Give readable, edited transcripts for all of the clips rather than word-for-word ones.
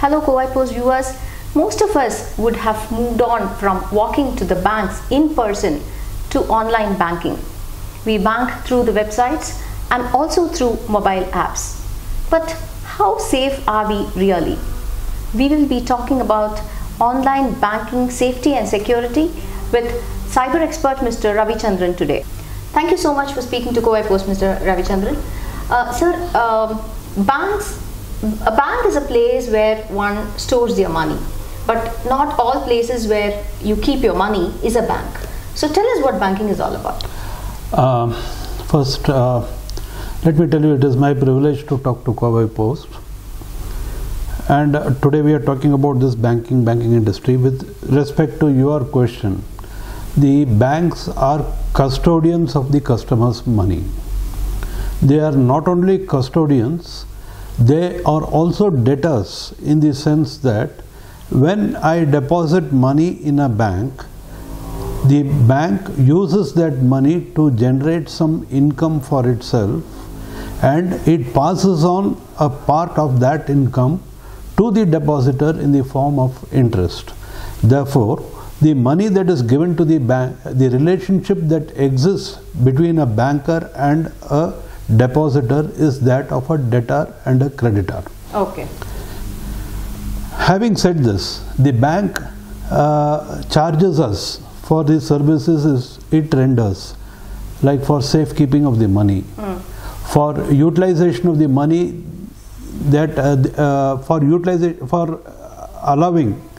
Hello Kowai Post viewers. Most of us would have moved on from walking to the banks in person to online banking. We bank through the websites and also through mobile apps. But how safe are we really? We will be talking about online banking safety and security with cyber expert Mr. Ravichandran today. Thank you so much for speaking to Kowai Post, Mr. Ravichandran. Sir, a bank is a place where one stores their money, but not all places where you keep your money is a bank. So tell us what banking is all about. First, let me tell you, it is my privilege to talk to Kowai Post. And today we are talking about this banking industry. With respect to your question, the banks are custodians of the customer's money. They are not only custodians, they are also debtors, in the sense that when I deposit money in a bank, the bank uses that money to generate some income for itself, and it passes on a part of that income to the depositor in the form of interest. Therefore, the money that is given to the bank, the relationship that exists between a banker and a depositor is that of a debtor and a creditor. Okay. Having said this, the bank charges us for the services it renders, like for safekeeping of the money, for utilization of the money, that for allowing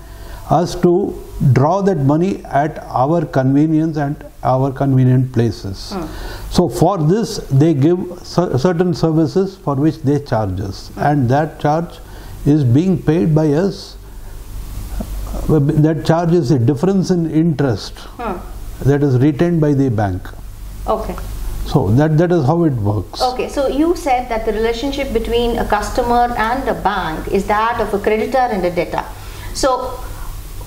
us to draw that money at our convenience and our convenient places. So for this they give certain services for which they charge us, and that charge is being paid by us. That charge is a difference in interest that is retained by the bank. Okay. So that is how it works. Okay, so you said that the relationship between a customer and a bank is that of a creditor and a debtor. So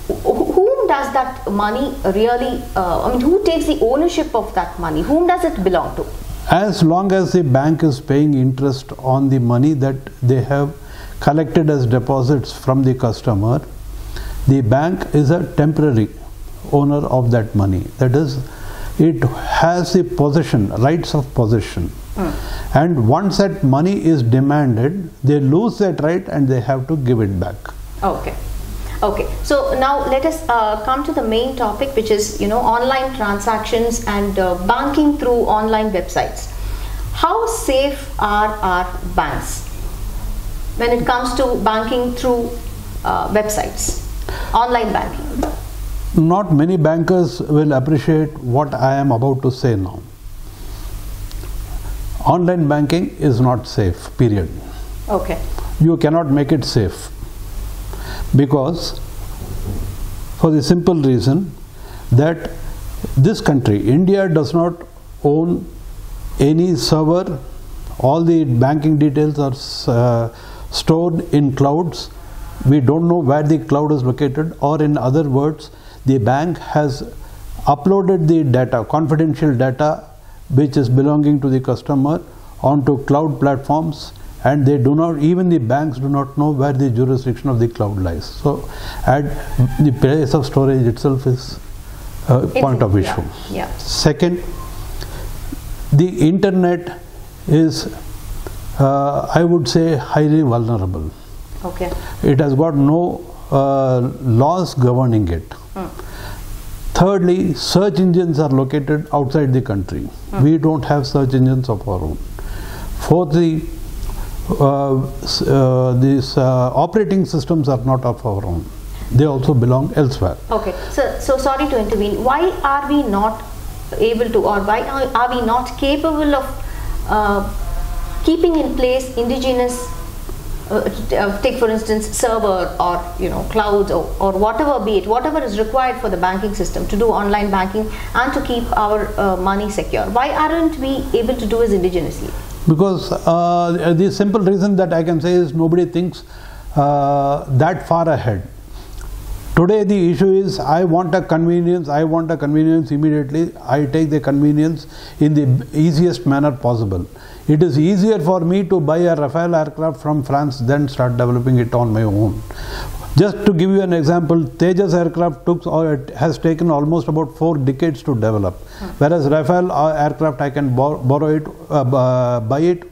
whom does that money really, who takes the ownership of that money? Whom does it belong to? As long as the bank is paying interest on the money that they have collected as deposits from the customer, the bank is a temporary owner of that money. That is, it has the possession, rights of possession. And once that money is demanded, they lose that right and they have to give it back. Okay. Okay, so now let us come to the main topic, which is online transactions and banking through online websites. How safe are our banks when it comes to banking through websites, online banking? Not many bankers will appreciate what I am about to say now. Online banking is not safe, period. Okay. You cannot make it safe, because for the simple reason that this country, India, does not own any server. All the banking details are stored in clouds. We don't know where the cloud is located, or in other words, the bank has uploaded the data, confidential data, which is belonging to the customer, onto cloud platforms, and they do not, even the banks do not know where the jurisdiction of the cloud lies. So at the place of storage itself is a point of issue. Yeah. Second, the internet is, I would say, highly vulnerable. Okay. It has got no laws governing it. Thirdly, search engines are located outside the country. We don't have search engines of our own. Fourthly, these operating systems are not of our own. They also belong elsewhere. Okay, so sorry to intervene. Why are we not able to, or why are we not capable of keeping in place indigenous, take for instance server or clouds or whatever be it, whatever is required for the banking system to do online banking and to keep our money secure? Why aren't we able to do it indigenously? Because the simple reason that I can say is nobody thinks that far ahead. Today the issue is I want a convenience immediately. I take the convenience in the easiest manner possible. It is easier for me to buy a Rafale aircraft from France than start developing it on my own. Just to give you an example, Tejas aircraft has taken almost about 4 decades to develop, whereas Rafale aircraft I can buy it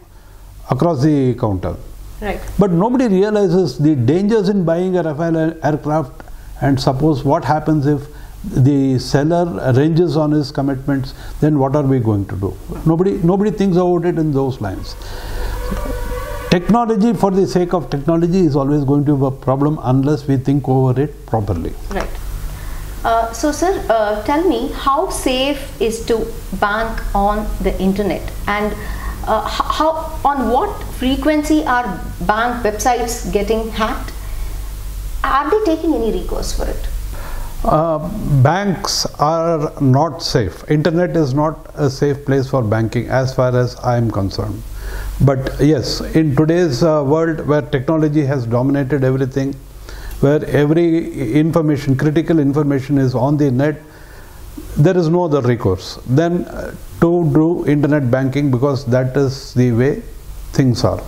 across the counter. Right. But nobody realizes the dangers in buying a Rafale aircraft, and suppose what happens if the seller ranges on his commitments, then what are we going to do? Nobody thinks about it in those lines. Technology for the sake of technology is always going to be a problem unless we think over it properly. Right. So sir, tell me, how safe is to bank on the internet, and on what frequency are bank websites getting hacked? Are they taking any recourse for it? Banks are not safe. Internet is not a safe place for banking as far as I am concerned. But yes, in today's world where technology has dominated everything, where every information, critical information is on the net, there is no other recourse than to do internet banking, because that is the way things are.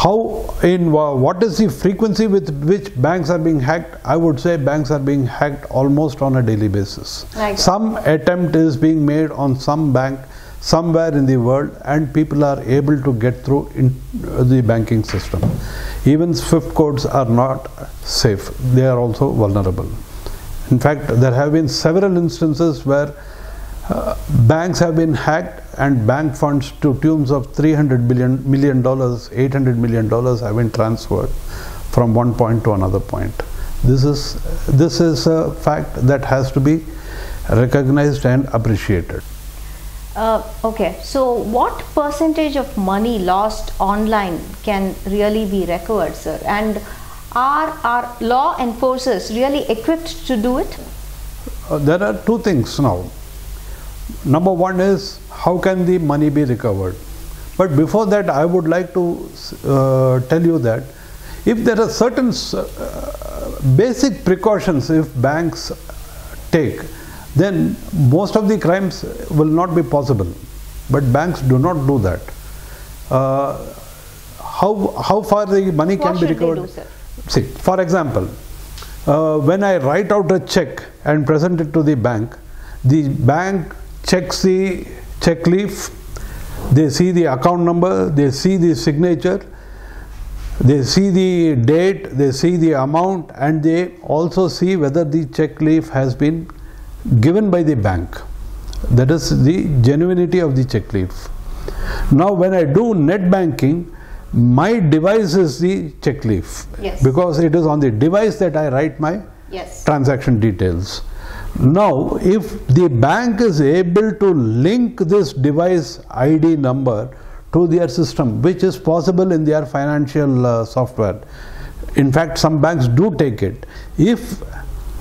What is the frequency with which banks are being hacked? I would say banks are being hacked almost on a daily basis. Right. Some attempt is being made on some bank somewhere in the world, and people are able to get through in the banking system. Even SWIFT codes are not safe. They are also vulnerable. In fact, there have been several instances where banks have been hacked and bank funds to tunes of $300 million, $800 million have been transferred from one point to another point. This is a fact that has to be recognized and appreciated. Okay, so what percentage of money lost online can really be recovered, sir? And are law enforcers really equipped to do it? There are two things now. Number one is, how can the money be recovered? But before that, I would like to tell you that if there are certain basic precautions if banks take, then most of the crimes will not be possible. But banks do not do that. How far the money can be recovered? What should they do, sir? See, for example, when I write out a check and present it to the bank checks the check leaf, they see the account number, they see the signature, they see the date, they see the amount, and they also see whether the check leaf has been given by the bank. That is the genuinity of the check leaf. Now when I do net banking, my device is the check leaf. Yes. Because it is on the device that I write my transaction details. Now if the bank is able to link this device ID number to their system, which is possible in their financial software, in fact some banks do take it, if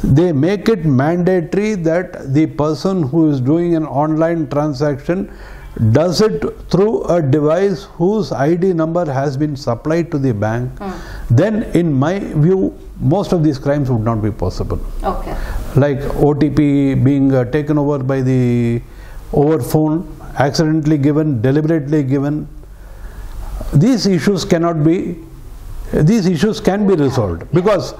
they make it mandatory that the person who is doing an online transaction does it through a device whose ID number has been supplied to the bank, then in my view most of these crimes would not be possible. Okay. Like OTP being taken over by over phone, accidentally given, deliberately given. These issues can be resolved, because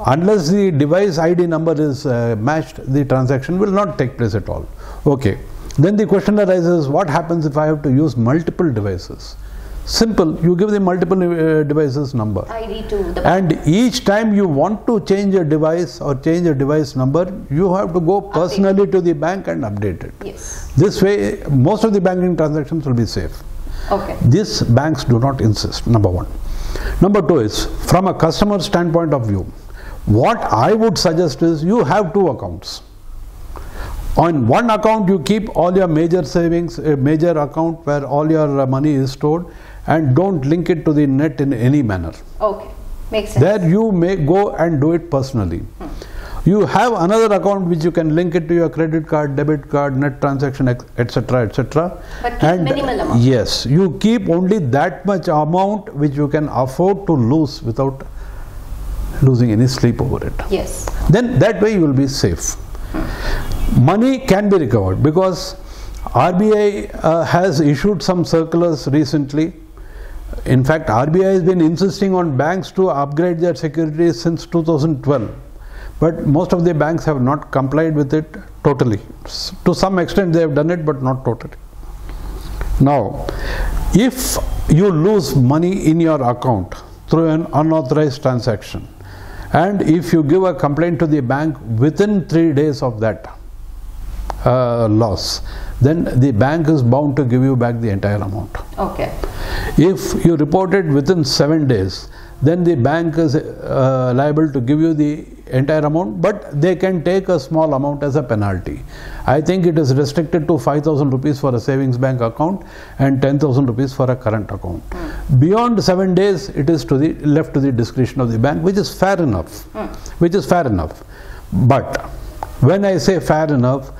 unless the device ID number is matched, the transaction will not take place at all. Okay. Then the question arises, what happens if I have to use multiple devices? Simple, you give the multiple devices number. ID to the bank. And each time you want to change a device or change a device number, you have to go personally to the bank and update it. Yes. This way, most of the banking transactions will be safe. Okay. These banks do not insist, number one. Number two is, from a customer standpoint of view, what I would suggest is you have two accounts. On one account you keep all your major savings, a major account where all your money is stored, and don't link it to the net in any manner. Okay, makes sense. There you may go and do it personally. You have another account which you can link it to your credit card, debit card, net transaction, etc., etc. But keep minimal amount. Yes, you keep only that much amount which you can afford to lose without losing any sleep over it. Yes. Then that way you will be safe. Money can be recovered because RBI has issued some circulars recently. In fact, RBI has been insisting on banks to upgrade their securities since 2012. But most of the banks have not complied with it totally. To some extent they have done it, but not totally. Now, if you lose money in your account through an unauthorized transaction, and if you give a complaint to the bank within 3 days of that loss, then the bank is bound to give you back the entire amount. Okay. If you report it within 7 days, then the bank is liable to give you the entire amount, but they can take a small amount as a penalty. I think it is restricted to 5,000 rupees for a savings bank account and 10,000 rupees for a current account. Beyond 7 days, it is left to the discretion of the bank, which is fair enough. Which is fair enough. But when I say fair enough,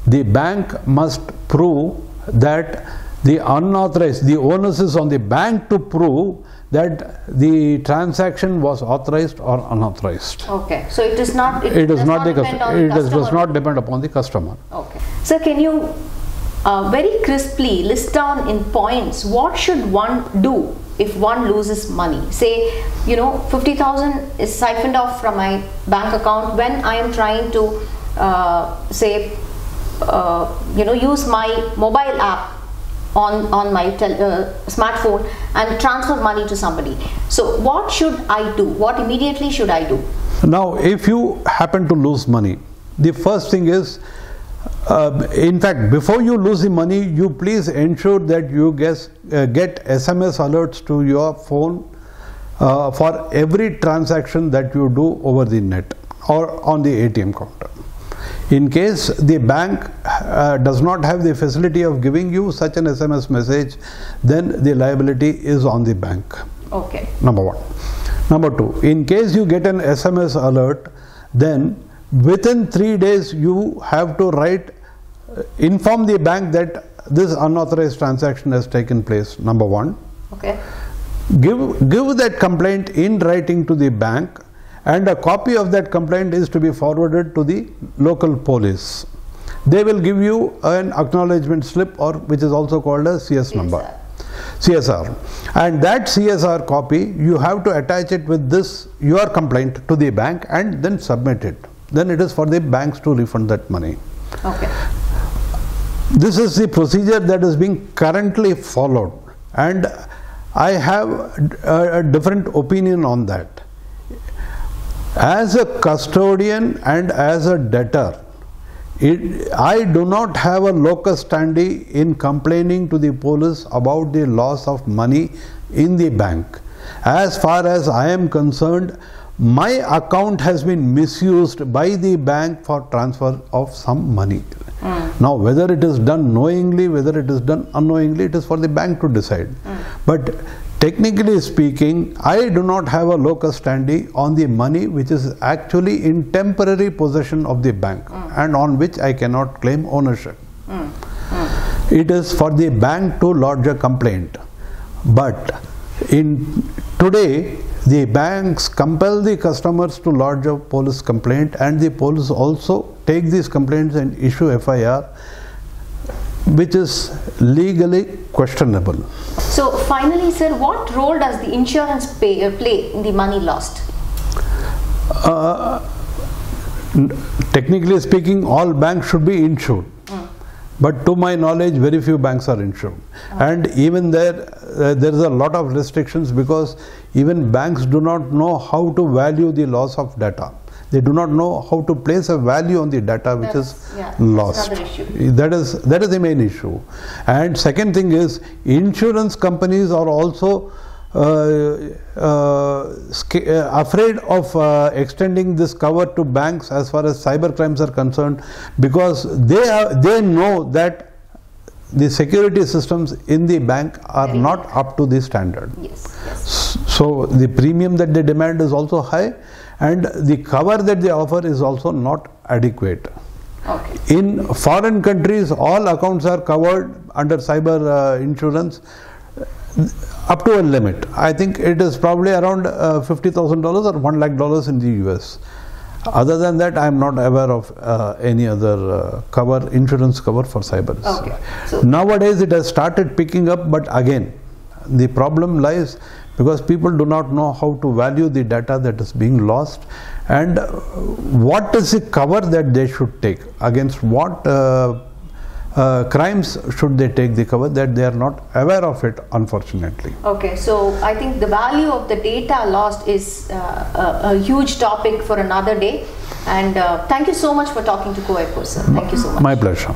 the bank must prove that the unauthorized, the onus is on the bank to prove that the transaction was authorized or unauthorized. Okay, so it is not. It does not depend upon the customer. Okay. So can you very crisply list down in points what should one do if one loses money? Say, 50,000 is siphoned off from my bank account when I am trying to use my mobile app on my smartphone and transfer money to somebody. So what should I do? What immediately should I do? Now, if you happen to lose money, the first thing is, in fact, before you lose the money, you please ensure that you get SMS alerts to your phone for every transaction that you do over the net or on the ATM counter. In case the bank does not have the facility of giving you such an SMS message, then the liability is on the bank. Okay. Number one. Number two, in case you get an SMS alert, then within 3 days you have to inform the bank that this unauthorized transaction has taken place. Number one. Okay. Give that complaint in writing to the bank, and a copy of that complaint is to be forwarded to the local police. They will give you an acknowledgement slip, or which is also called a CS number. CSR. And that CSR copy, you have to attach it with your complaint to the bank and then submit it. Then it is for the banks to refund that money. Okay. This is the procedure that is being currently followed, and I have a different opinion on that. As a custodian and as a debtor, I do not have a locus standi in complaining to the police about the loss of money in the bank. As far as I am concerned, my account has been misused by the bank for transfer of some money. Now, whether it is done knowingly, whether it is done unknowingly, it is for the bank to decide. But technically speaking, I do not have a locus standi on the money which is actually in temporary possession of the bank and on which I cannot claim ownership. It is for the bank to lodge a complaint. But today, the banks compel the customers to lodge a police complaint, and the police also take these complaints and issue FIR, which is legally questionable. So finally, sir, what role does the insurance play in the money lost? Technically speaking, all banks should be insured. But to my knowledge, very few banks are insured. And even there is a lot of restrictions, because even banks do not know how to value the loss of data. They do not know how to place a value on the data which is lost. That is the main issue. And second thing is, insurance companies are also afraid of extending this cover to banks as far as cyber crimes are concerned, because they know that the security systems in the bank are not up to the standard. So the premium that they demand is also high, and the cover that they offer is also not adequate. In foreign countries, all accounts are covered under cyber insurance. up to a limit. I think it is probably around $50,000 or $1 lakh in the US. Other than that, I am not aware of any other insurance cover for cyber. Okay. So nowadays it has started picking up, but again, the problem lies because people do not know how to value the data that is being lost, and what is the cover that they should take, against what crimes should they take the cover, that they are not aware of it, unfortunately. Okay, so I think the value of the data lost is a huge topic for another day, and thank you so much for talking to COAIPO, sir. Thank you so much. My pleasure.